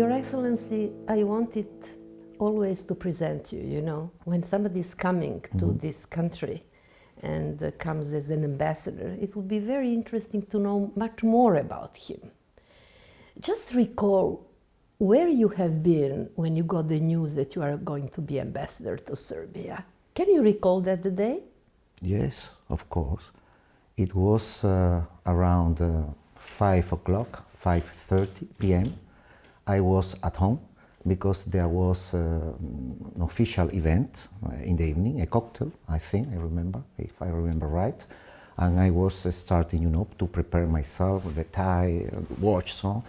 Your Excellency, I wanted always to present you, you know, when somebody is coming to this country and comes as an ambassador, it would be very interesting to know much more about him. Just recall where you have been when you got the news that you are going to be ambassador to Serbia. Can you recall that day? Yes, of course. It was around 5 o'clock, 5:30 p.m. I was at home because there was an official event in the evening, a cocktail, I think, I remember, if I remember right. And I was starting, you know, to prepare myself, the tie, watch, so.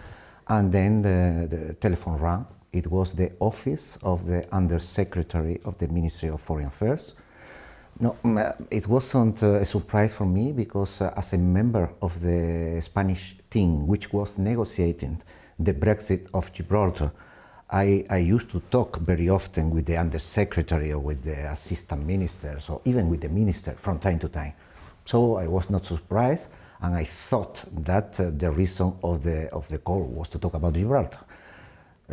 And then the telephone rang. It was the office of the Undersecretary of the Ministry of Foreign Affairs. No, it wasn't a surprise for me because as a member of the Spanish team which was negotiating the Brexit of Gibraltar, I used to talk very often with the Undersecretary or with the Assistant Ministers or even with the Minister from time to time. So I was not surprised, and I thought that the reason of the call was to talk about Gibraltar.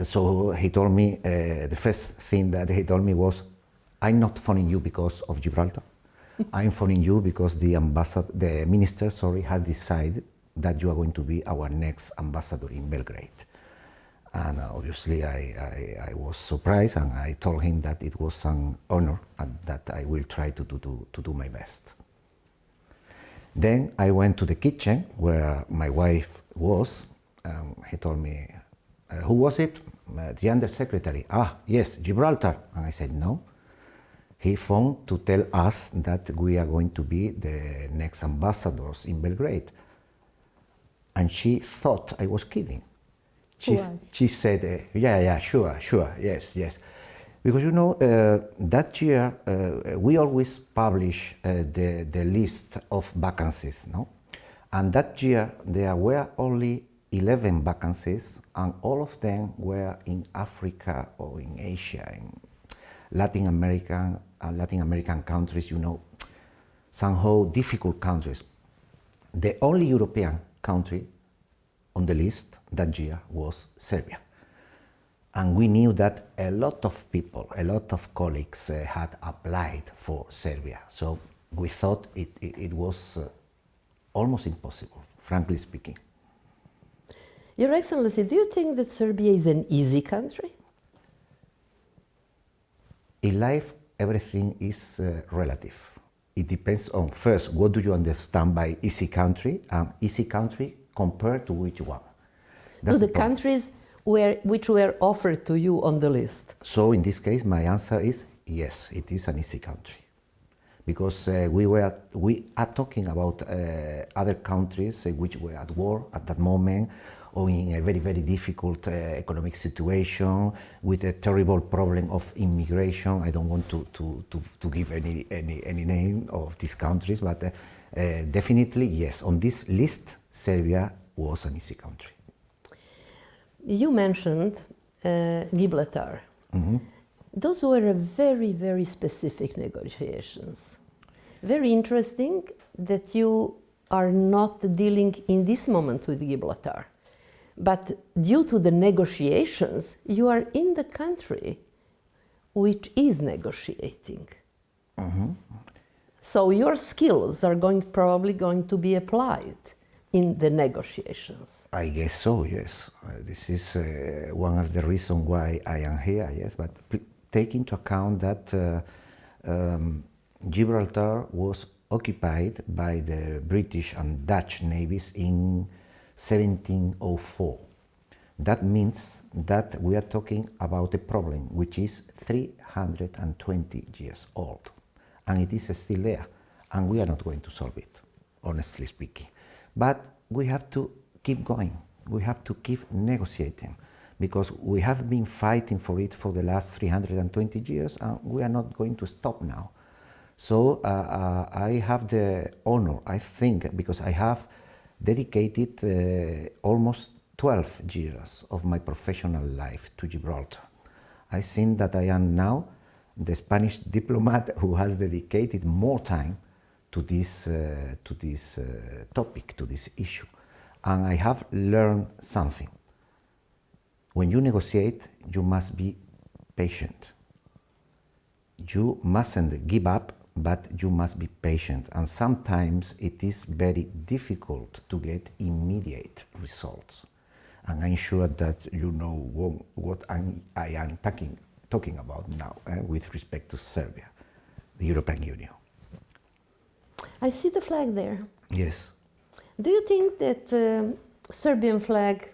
So he told me, the first thing that he told me was, I'm not phoning you because of Gibraltar. I'm phoning you because the minister, has decided that you are going to be our next ambassador in Belgrade. And obviously I was surprised, and I told him that it was an honor and that I will try to do my best. Then I went to the kitchen where my wife was. He told me, who was it? The Undersecretary. Ah, yes, Gibraltar. And I said, no. He phoned to tell us that we are going to be the next ambassadors in Belgrade. And she thought I was kidding. She said, yeah, sure, yes. Because, you know, that year we always publish the list of vacancies, no? And that year there were only 11 vacancies, and all of them were in Africa or in Asia, in Latin American countries, you know, somehow difficult countries. The only European country on the list that year was Serbia. And we knew that a lot of people, a lot of colleagues had applied for Serbia. So we thought it was almost impossible, frankly speaking. Your Excellency, do you think that Serbia is an easy country? In life, everything is relative. It depends on, first, what do you understand by easy country, and easy country compared to which one? To the countries which were offered to you on the list. So in this case, my answer is yes, it is an easy country. Because we are talking about other countries which were at war at that moment, or in a very, very difficult economic situation, with a terrible problem of immigration. I don't want to give any name of these countries, but definitely, yes, on this list, Serbia was an easy country. You mentioned Gibraltar. Those were very, very specific negotiations. Very interesting that you are not dealing in this moment with Gibraltar. But due to the negotiations, you are in the country which is negotiating. So your skills are probably going to be applied in the negotiations. I guess so, yes. This is one of the reasons why I am here, yes. But take into account that Gibraltar was occupied by the British and Dutch navies in 1704. That means that we are talking about a problem which is 320 years old, and it is still there, and we are not going to solve it, honestly speaking. But we have to keep going, we have to keep negotiating, because we have been fighting for it for the last 320 years, and we are not going to stop now. So I have the honor, I think, because I have dedicated almost 12 years of my professional life to Gibraltar. I think that I am now the Spanish diplomat who has dedicated more time to this topic, to this issue. And I have learned something. when you negotiate, you must be patient. You mustn't give up, but you must be patient. And sometimes it is very difficult to get immediate results. And I'm sure that you know what I am talking about now with respect to Serbia, the European Union. I see the flag there. Yes. Do you think that the Serbian flag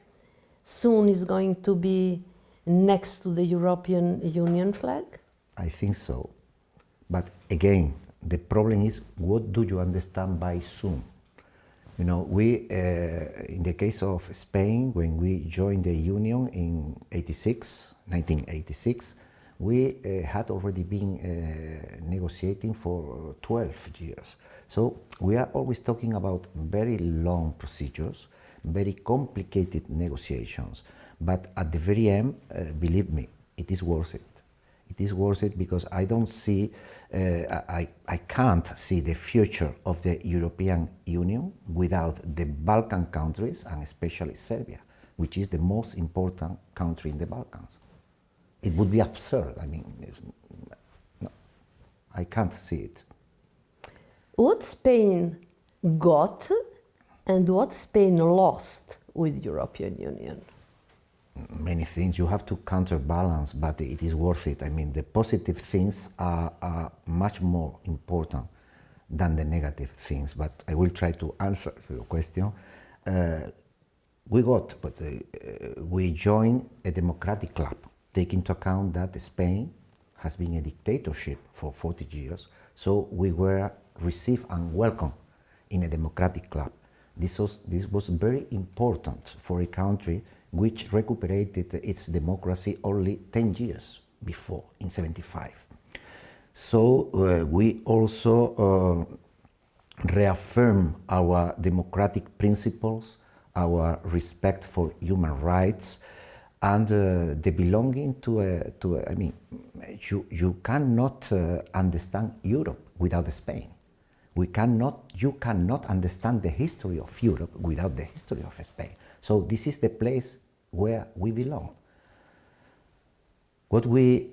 soon is going to be next to the European Union flag? I think so. But again, the problem is, what do you understand by soon? You know, we, in the case of Spain, when we joined the Union in 1986, we had already been negotiating for 12 years. So we are always talking about very long procedures, very complicated negotiations. But at the very end, believe me, it is worth it. It is worth it because I don't see, I can't see the future of the European Union without the Balkan countries, and especially Serbia, which is the most important country in the Balkans. It would be absurd. I mean, no, I can't see it. What Spain got and what Spain lost with European Union? Many things. You have to counterbalance, but it is worth it. I mean, the positive things are much more important than the negative things, but I will try to answer your question. We joined a democratic club, taking into account that Spain has been a dictatorship for 40 years, so we were received and welcomed in a democratic club. This was very important for a country which recuperated its democracy only 10 years before, in 1975. So we also reaffirm our democratic principles, our respect for human rights, and the belonging I mean, you cannot understand Europe without Spain. You cannot understand the history of Europe without the history of Spain. So this is the place where we belong. What we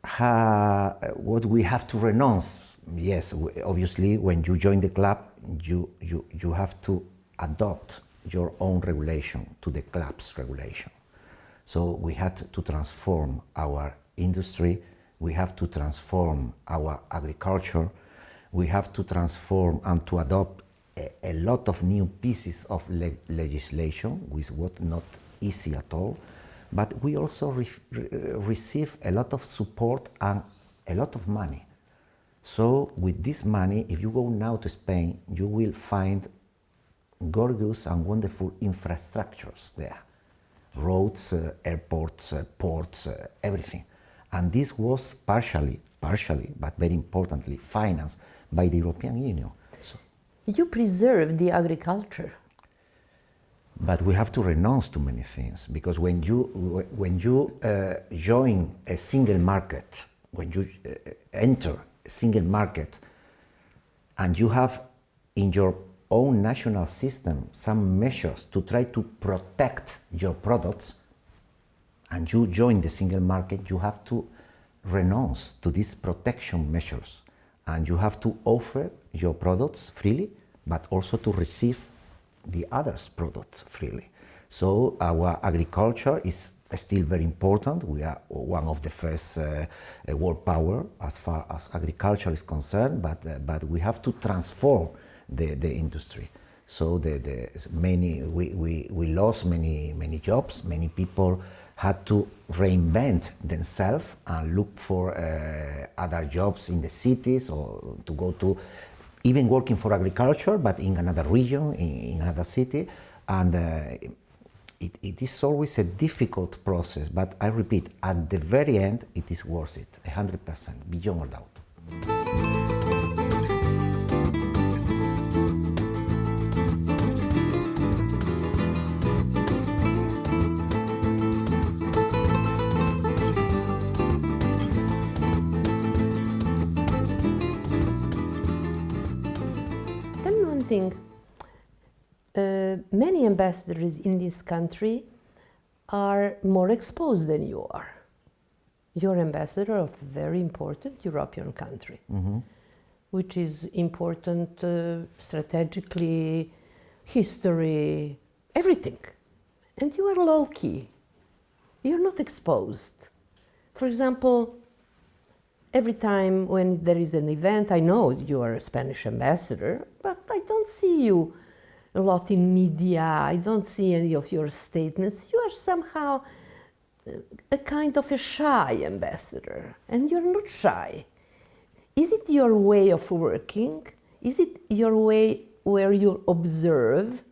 have to renounce, yes, obviously, when you join the club, you have to adopt your own regulation to the club's regulation. So we had to transform our industry, we have to transform our agriculture, we have to transform and to adopt a lot of new pieces of legislation, which was not easy at all, but we also receive a lot of support and a lot of money. So with this money, if you go now to Spain, you will find gorgeous and wonderful infrastructures there. Roads, airports, ports, everything. And this was partially, but very importantly, financed by the European Union. So, you preserve the agriculture. But we have to renounce to many things, because when you join a single market, when you enter a single market, and you have in your own national system some measures to try to protect your products, and you join the single market, you have to renounce to these protection measures, and you have to offer your products freely, but also to receive the others' products freely. So our agriculture is still very important. We are one of the first world power as far as agriculture is concerned, but we have to transform the industry. So we lost many jobs. Many people had to reinvent themselves and look for other jobs in the cities, or to go to even working for agriculture, but in another region, in another city. And it is always a difficult process, but I repeat, at the very end, it is worth it, 100%, beyond all doubt. Many ambassadors in this country are more exposed than you are. You're ambassador of a very important European country, which is important strategically, history, everything. And you are low-key. You're not exposed. For example, every time when there is an event, I know you are a Spanish ambassador, but I don't see you a lot in media. I don't see any of your statements. You are somehow a kind of a shy ambassador, and you're not shy. Is it your way of working? Is it your way where you observe?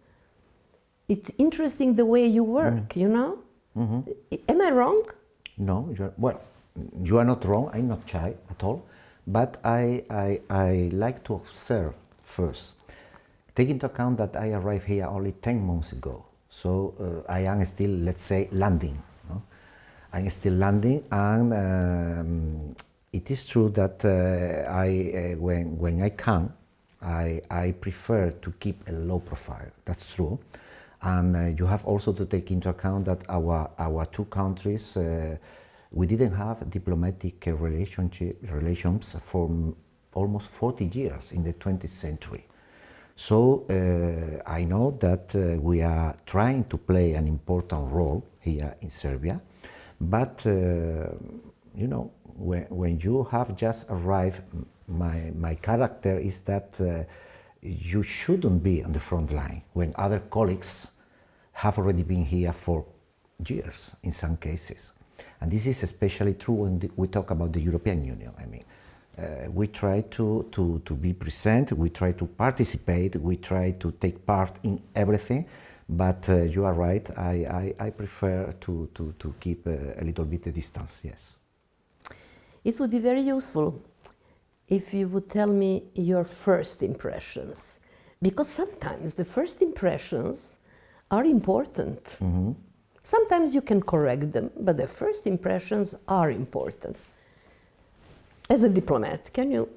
It's interesting the way you work, you know? Am I wrong? No, well, you are not wrong. I'm not shy at all. But I like to observe first. Take into account that I arrived here only 10 months ago. So I am still, let's say, landing. No? I'm still landing, and it is true that when I come, I prefer to keep a low profile. That's true. And you have also to take into account that our two countries, we didn't have diplomatic relations for almost 40 years in the 20th century. So I know that we are trying to play an important role here in Serbia, but you know, when you have just arrived, my character is that you shouldn't be on the front line when other colleagues have already been here for years in some cases. And this is especially true when we talk about the European Union. I mean, we try to be present, we try to participate, we try to take part in everything, but you are right, I prefer to keep a little bit of distance, yes. It would be very useful if you would tell me your first impressions, because sometimes the first impressions are important. Sometimes you can correct them, but the first impressions are important. As a diplomat, can you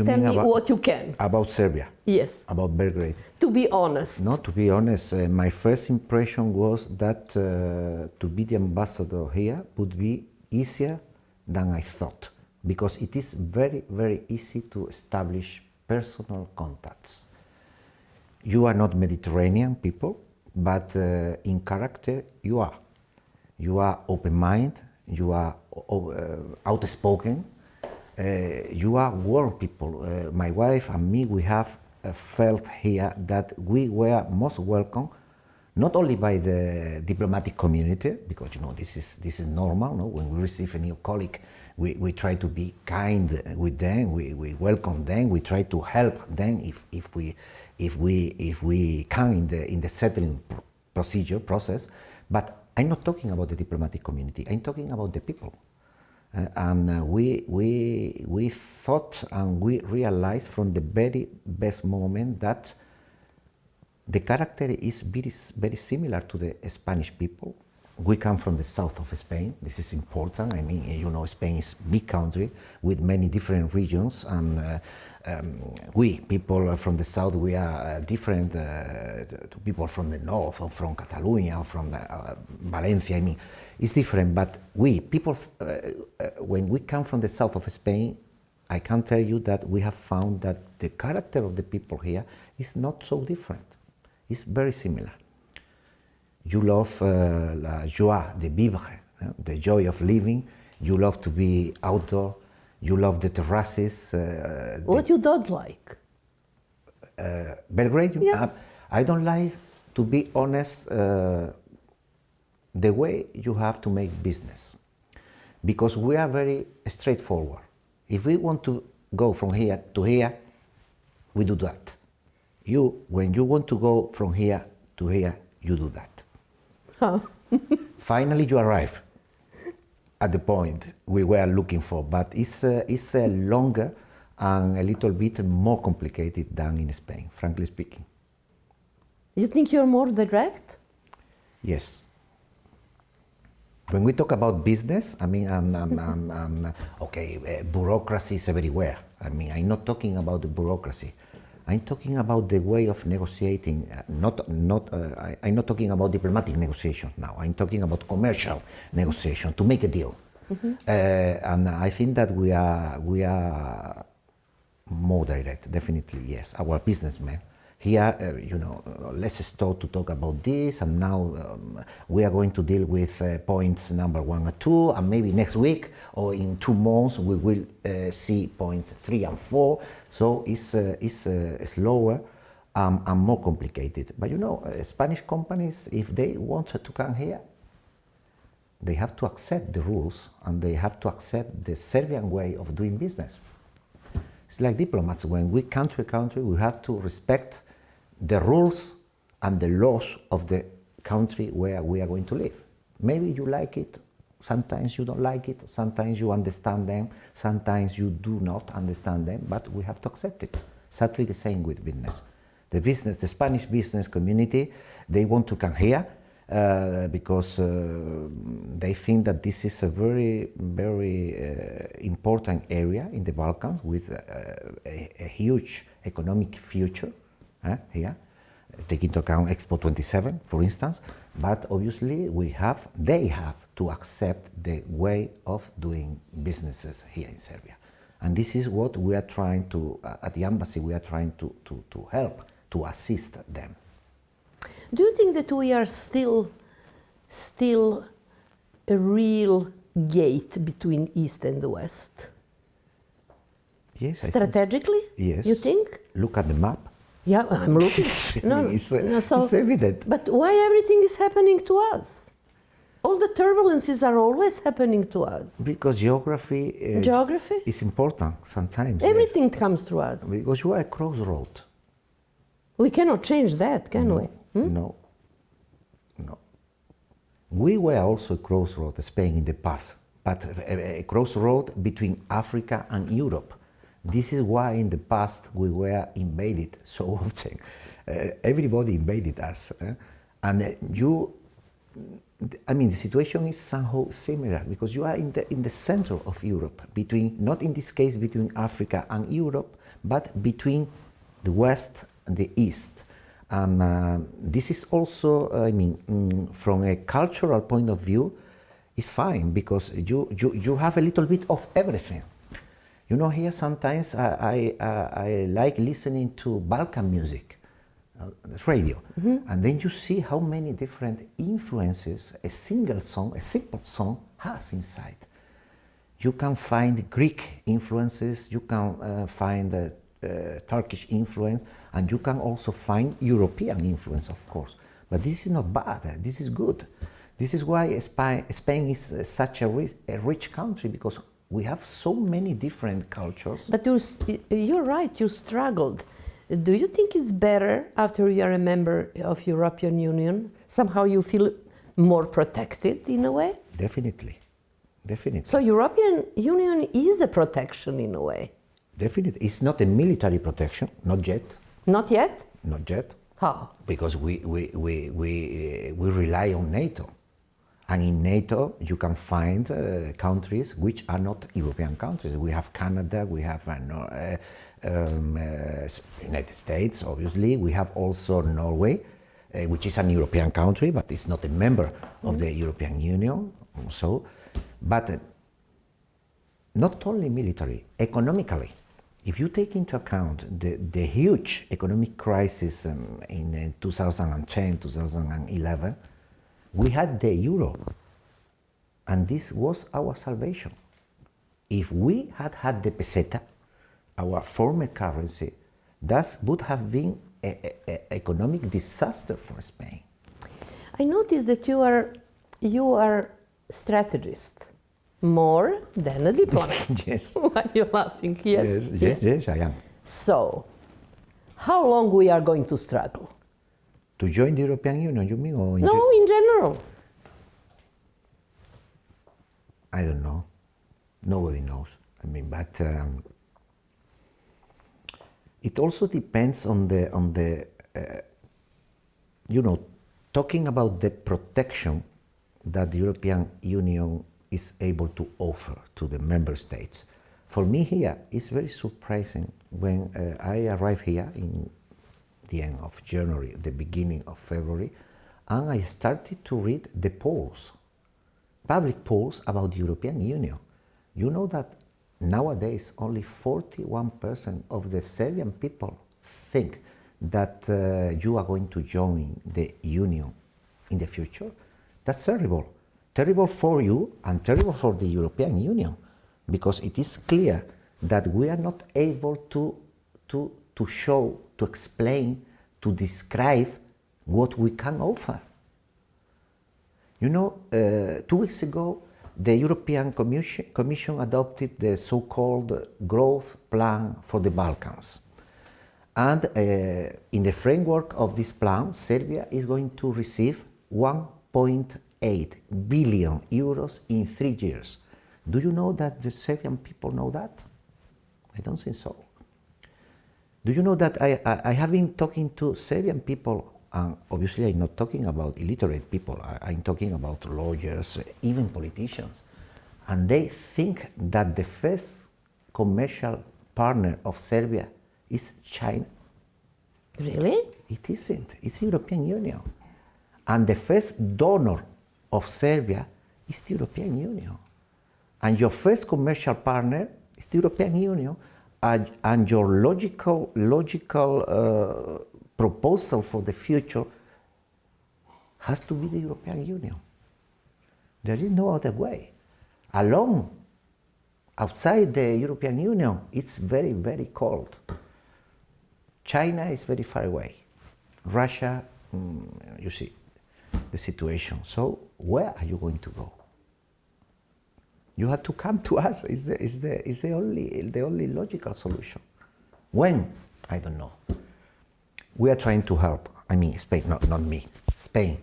tell me what you can? About Serbia? Yes. About Belgrade? To be honest. No, to be honest, my first impression was that to be the ambassador here would be easier than I thought, because it is very, very easy to establish personal contacts. You are not Mediterranean people, but in character you are. You are open-minded, you are outspoken, you are warm people. My wife and me, we have felt here that we were most welcome, not only by the diplomatic community, because you know this is normal. No? When we receive a new colleague, we try to be kind with them. We welcome them. We try to help them if we can in the settling process. But I'm not talking about the diplomatic community. I'm talking about the people. And we thought and we realized from the very best moment that the character is very similar to the Spanish people. We come from the south of Spain. This is important. I mean, you know, Spain is a big country with many different regions, and we people from the south, we are different to people from the north, or from Catalonia, or from Valencia. I mean, it's different. But we people, when we come from the south of Spain, I can tell you that we have found that the character of the people here is not so different. It's very similar. You love la joie de vivre, the joy of living. You love to be outdoor. You love the terraces. What you don't like? Belgrade? Yeah. I don't like, to be honest, the way you have to make business. Because we are very straightforward. If we want to go from here to here, we do that. When you want to go from here to here, you do that. Huh. Finally, you arrive at the point we were looking for, but it's longer and a little bit more complicated than in Spain, frankly speaking. You think you're more direct? Yes. When we talk about business, I mean, bureaucracy is everywhere. I mean, I'm not talking about the bureaucracy. I'm talking about the way of negotiating. I'm not talking about diplomatic negotiations now. I'm talking about commercial negotiation to make a deal. And I think that we are more direct. Definitely, yes. Our businessmen here, let's start to talk about this, and now we are going to deal with points number 1 or 2, and maybe next week or in 2 months we will see points 3 and 4. So it's slower and more complicated. But Spanish companies, if they want to come here, they have to accept the rules and they have to accept the Serbian way of doing business. It's like diplomats. When we country, we have to respect the rules and the laws of the country where we are going to live. Maybe you like it, sometimes you don't like it, sometimes you understand them, sometimes you do not understand them, but we have to accept it. Exactly the same with business. The Spanish business community, they want to come here because they think that this is a very, very important area in the Balkans with a huge economic future here, taking into account Expo 27, for instance. But obviously, they have to accept the way of doing businesses here in Serbia. And this is what we are trying to, at the embassy, we are trying to help, to assist them. Do you think that we are still a real gate between East and the West? Yes. Strategically? Yes. You think? Look at the map. Yeah, I'm looking. It's evident. But why everything is happening to us? All the turbulences are always happening to us. Because geography is important sometimes. Everything comes to us. Because you are a crossroad. We cannot change that, can we? No. We were also a crossroad, Spain in the past, but a crossroad between Africa and Europe. This is why in the past we were invaded so often. Everybody invaded us. And the situation is somehow similar because you are in the center of Europe, not in this case between Africa and Europe, but between the West and the East. This is also, from a cultural point of view, is fine because you have a little bit of everything. Here sometimes I like listening to Balkan music, radio, and then you see how many different influences a simple song has inside. You can find Greek influences, you can find Turkish influence, and you can also find European influence, of course. But this is not bad, this is good. This is why Spain is such a rich country, because we have so many different cultures. But you're right, you struggled. Do you think it's better after you are a member of European Union? Somehow you feel more protected in a way? Definitely. So European Union is a protection in a way? Definitely. It's not a military protection, not yet. Not yet? Not yet. How? Because we rely on NATO. And in NATO, you can find countries which are not European countries. We have Canada, we have United States, obviously. We have also Norway, which is an European country, but it's not a member of the European Union. But not only military, economically. If you take into account the huge economic crisis in 2010, 2011, we had the euro, and this was our salvation. If we had had the peseta, our former currency, that would have been an economic disaster for Spain. I noticed that you are strategist more than a diplomat. Yes. Why are you laughing? Yes, I am. So, how long we are going to struggle? To join the European Union, you mean? Or in general. I don't know. Nobody knows. But it also depends on the talking about the protection that the European Union is able to offer to the member states. For me here, it's very surprising when I arrived here in the end of January, the beginning of February, and I started to read the polls, public polls about the European Union. You know that nowadays only 41% of the Serbian people think that you are going to join the Union in the future. That's terrible. Terrible for you and terrible for the European Union, because it is clear that we are not able to show, to explain, to describe what we can offer. You know, 2 weeks ago, the European Commission adopted the so-called growth plan for the Balkans. And in the framework of this plan, Serbia is going to receive 1.8 billion euros in 3 years. Do you know that the Serbian people know that? I don't think so. Do you know that I have been talking to Serbian people, and obviously I'm not talking about illiterate people, I'm talking about lawyers, even politicians, and they think that the first commercial partner of Serbia is China. Really? It isn't, it's the European Union. And the first donor of Serbia is the European Union. And your first commercial partner is the European Union, and your logical proposal for the future has to be the European Union. There is no other way. Alone, outside the European Union, it's very, very cold. China is very far away. Russia, you see the situation. So where are you going to go? You have to come to us. It's the only logical solution. When? I don't know. We are trying to help. I mean, Spain, not me. Spain.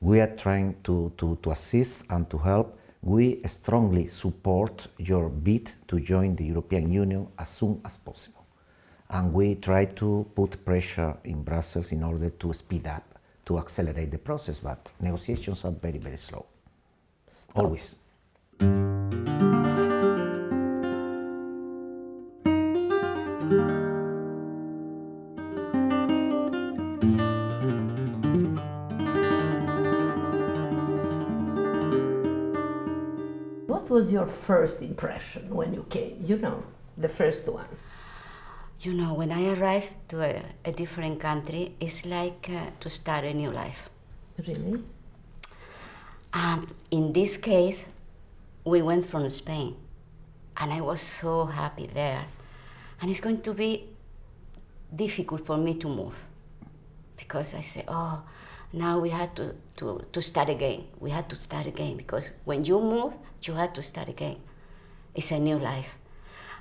We are trying to assist and to help. We strongly support your bid to join the European Union as soon as possible. And we try to put pressure in Brussels in order to speed up, to accelerate the process, but negotiations are very, very slow. Always. What was your first impression when you came? You know, the first one. You know, when I arrived to a different country, it's like to start a new life. Really? And in this case, we went from Spain, and I was so happy there. And it's going to be difficult for me to move, because I said, oh, now we had to start again. We had to start again, because when you move, you had to start again. It's a new life.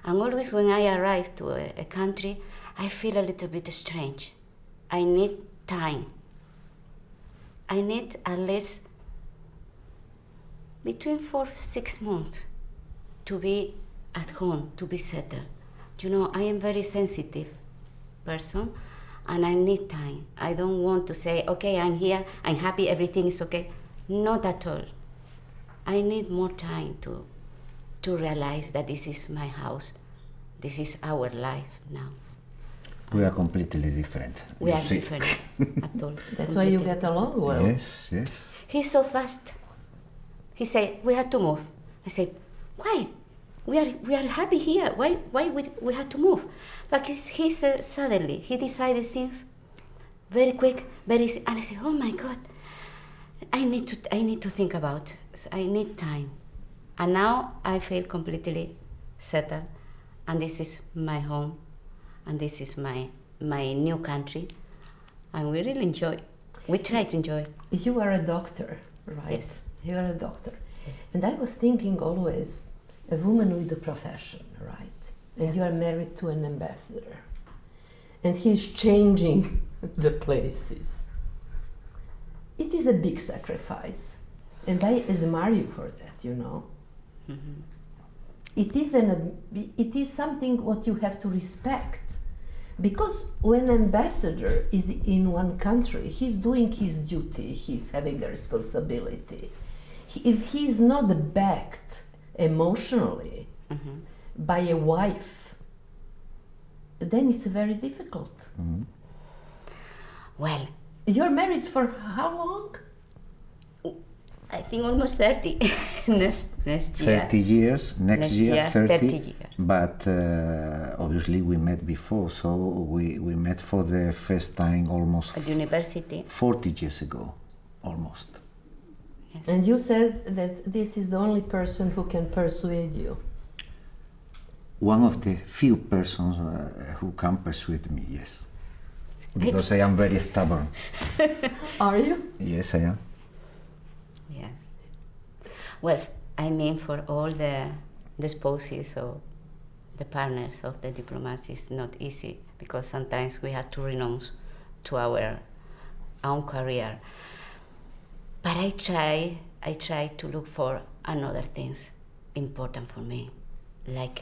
And always when I arrive to a country, I feel a little bit strange. I need time. I need at least between 4 to 6 months to be at home, to be settled. You know, I am very sensitive person, and I need time. I don't want to say, okay, I'm here, I'm happy, everything is okay. Not at all. I need more time to realize that this is my house. This is our life now. We are completely different. We are different at all. That's why you get along well. Yes, yes. He's so fast. He said, we had to move. I said, why? We are happy here. Why we had to move? But he's suddenly, he decided things very quick, very easy. And I said, oh my God, I need to think about it. I need time. And now I feel completely settled. And this is my home. And this is my new country. And we really enjoy. We try to enjoy. You are a doctor, right? Yes. You are a doctor. And I was thinking always, a woman with a profession, right? And you are married to an ambassador. And he's changing the places. It is a big sacrifice. And I admire you for that, you know. Mm-hmm. It is something what you have to respect. Because when an ambassador is in one country, he's doing his duty, he's having a responsibility. If he's not backed emotionally, by a wife, then it's very difficult. Well, You're married for how long? I think almost 30 next year. 30 years, next year 30. years. But obviously we met before, so we met for the first time almost At university. 40 years ago, almost. And you said that this is the only person who can persuade you. One of the few persons who can persuade me, yes. Because I am very stubborn. Are you? Yes, I am. Yeah. Well, I mean, for all the spouses or the partners of the diplomats, it's not easy because sometimes we have to renounce to our own career. But I try to look for another things important for me, like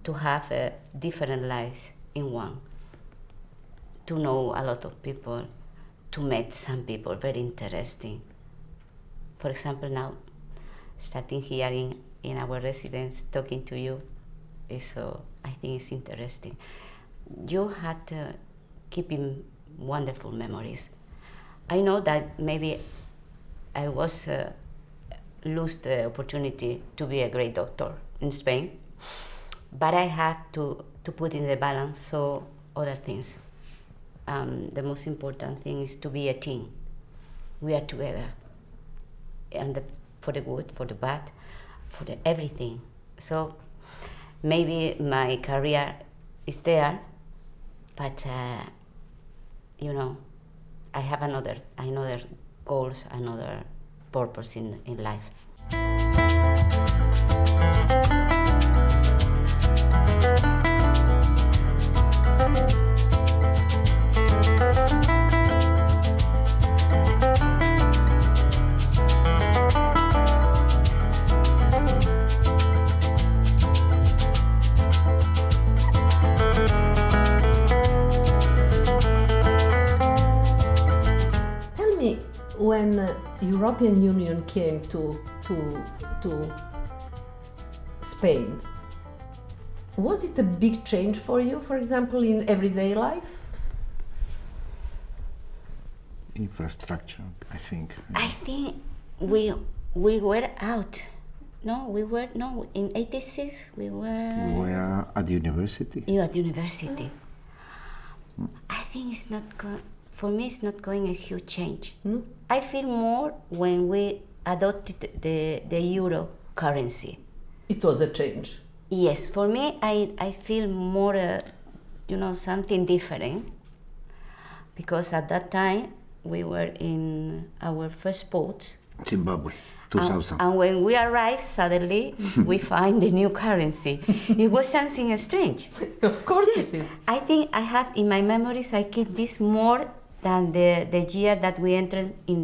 to have different lives in one, to know a lot of people, to meet some people very interesting. For example, now, starting here in our residence, talking to you, so I think it's interesting. You had to keep in wonderful memories. I know that maybe I was lose the opportunity to be a great doctor in Spain, but I had to put in the balance so other things. The most important thing is to be a team. We are together, and for the good, for the bad, for the everything. So maybe my career is there, but you know, I have another goals, another purpose in life. When European Union came to Spain, was it a big change for you, for example, in everyday life? Infrastructure, I think. I think we were out. In 86 we were. We were at university. You at university. I think it's not for me. It's not going a huge change. I feel more when we adopted the euro currency. It was a change. Yes, for me, I feel more, something different, because at that time we were in our first boat. Zimbabwe, 2000. And when we arrived, suddenly we find the new currency. It was something strange. Of course it is. I think I have in my memories, I keep this more than the year that we entered in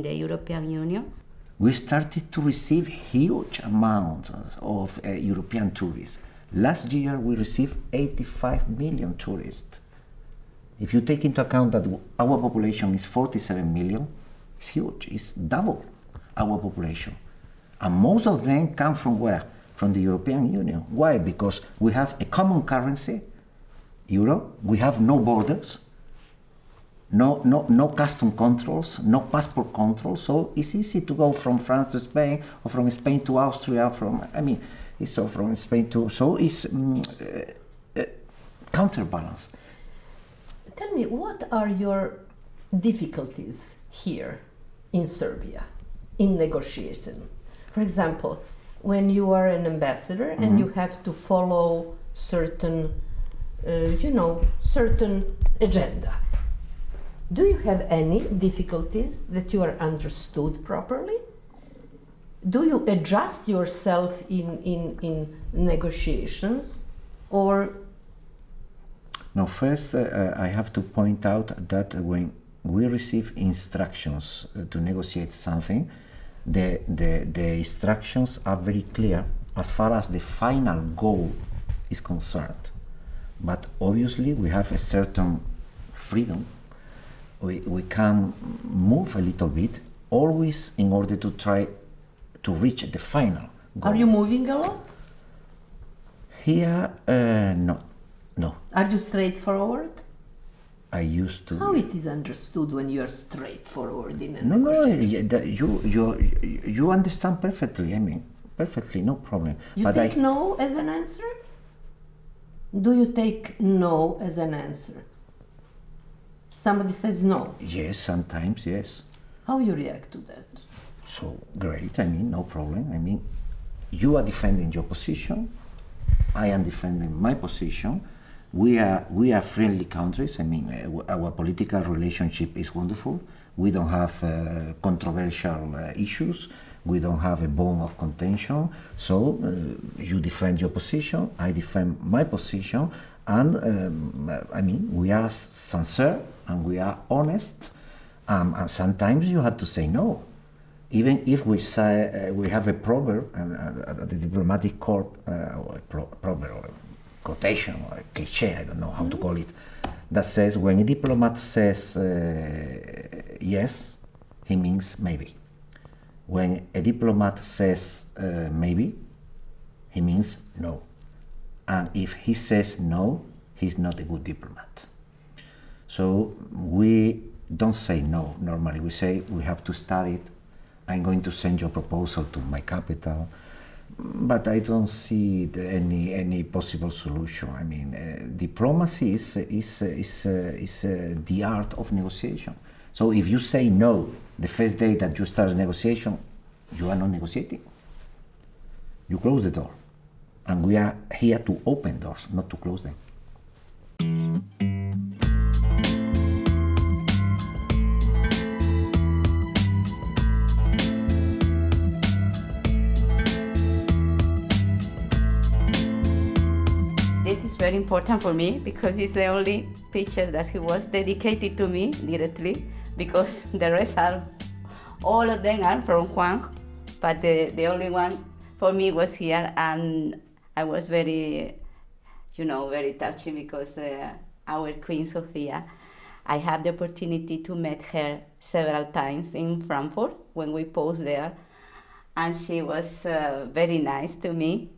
the European Union. We started to receive huge amounts of European tourists. Last year we received 85 million tourists. If you take into account that our population is 47 million, it's huge. It's double our population. And most of them come from where? From the European Union. Why? Because we have a common currency, euro. We have no borders. No custom controls, no passport controls, so it's easy to go from France to Spain, or from Spain to Austria, from Spain to, so it's counterbalance. Tell me, what are your difficulties here in Serbia, in negotiation? For example, when you are an ambassador and you have to follow certain agenda. Do you have any difficulties that you are understood properly? Do you adjust yourself in negotiations, or? No, first I have to point out that when we receive instructions to negotiate something, the instructions are very clear as far as the final goal is concerned. But obviously we have a certain freedom. We can move a little bit, always in order to try to reach the final go. Are you moving a lot? Here, no. Are you straightforward? I used to. How it is understood when you are straightforward in a No, negotiation? you understand perfectly. I mean, perfectly, no problem. You But take no as an answer? Do you take no as an answer? Somebody says no. Yes, sometimes, yes. How you react to that? So great, I mean, no problem. I mean, you are defending your position, I am defending my position. We are friendly countries. I mean, our political relationship is wonderful. We don't have controversial issues. We don't have a bone of contention. So you defend your position, I defend my position, and I mean, we are sincere and we are honest. And sometimes you have to say no. Even if we say we have a proverb at the diplomatic corps, or a proverb or a quotation or a cliche, I don't know how to call it, that says when a diplomat says yes, he means maybe. When a diplomat says maybe, he means no. And if he says no, he's not a good diplomat. So we don't say no normally. We say we have to study it. I'm going to send your proposal to my capital, but I don't see any possible solution. I mean, diplomacy is the art of negotiation. So if you say no the first day that you start a negotiation, you are not negotiating. You close the door, and we are here to open doors, not to close them. This is very important for me because it's the only picture that he was dedicated to me directly, because the rest are, all of them are from Huan, but the only one for me was here, and I was very, very touchy because our Queen Sofia, I had the opportunity to meet her several times in Frankfurt when we posed there, and she was very nice to me.